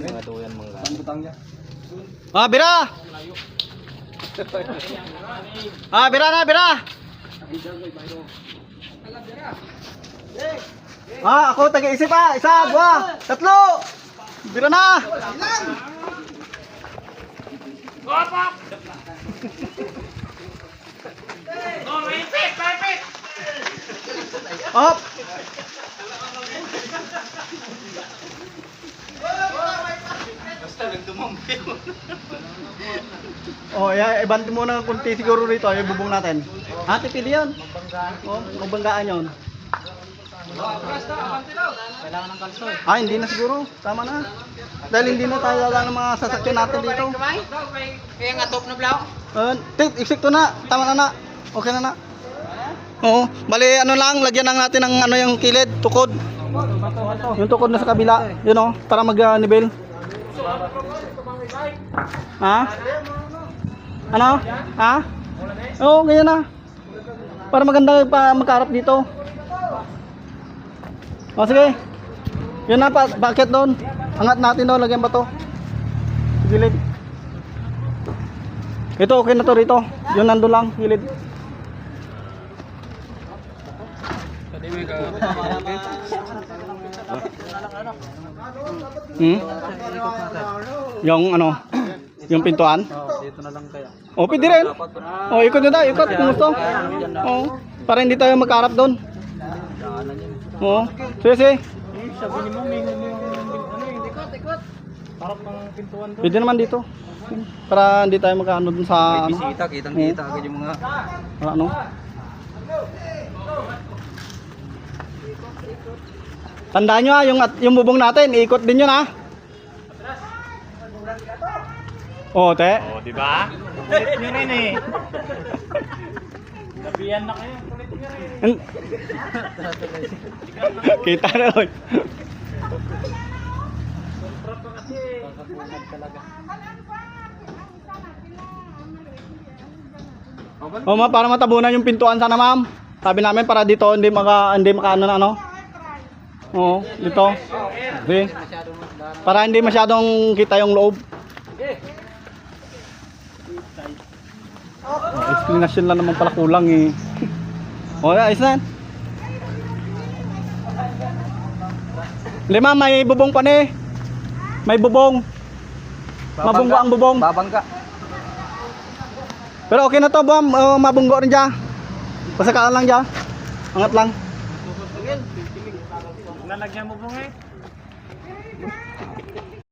Mga duyan mangga. Ah, bira! Ah, bira na, bira! Ah, ako tag-iisip pa. Isa, dua, tatlo! Bira na! Op! Basta nagdumampi mo. Oh, ibanti mo ng kunti siguro rito, yung bubong natin. Ah, tipili yun. Oh, mabanggaan yun. Kailangan ng kalso. Ah, hindi na siguro. Tama na. Dahil hindi na tayo lang ng mga sasakyan natin dito. Kaya nga top na blaw. Eksikto na. Tama na na. Okay na na. Oo. Bali, ano lang, lagyan lang natin ng ano yung kilid, tukod. Yung tukod na sa kabila. Yun oh, para mag-nivel. Ha? Ano? Ha? Oo, ganyan na. Para maganda pa magkarap dito. O sige. Yun na pa, bakit doon? Angat natin doon, lagyan ba to? Gilid. Ito okay na to rito. Yun nandun lang, gilid. Pwede may ka. Yung ano? Yung pintuan? Dito na lang kaya. O, pwede rin. O, ikot nyo tayo, ikot kung gusto. O, para hindi tayo magkarap doon. O, sige, sige. Sabi ni mo, may ano yung ikot. Parang ng pintuan doon. Pwede naman dito. Para hindi tayo magkano dun sa ano. Bisita, kitang-kita agad yung mga... Para ano. Tandaan nyo yung bubong natin, iikot din yun ha. O, te. Oh, di ba? Kulit nyo rin eh. Nabiyan na kayo, kulit nyo rin. Kita na rin. O ma, para matabunan yung pintuan sana ma'am. Sabi namin para dito hindi makaano na ano. Oo, dito. Okay. Para hindi masyadong kita yung loob. Explanation lang naman pala kulang eh. O, ayos na yan. Lima, may bubong pa ni. May bubong. Mabunggo ang bubong. Babangga. Pero okay na to, buwam. Mabunggo rin dyan. Pasakaan lang dyan. Angat lang. Lalagyan mo bong eh.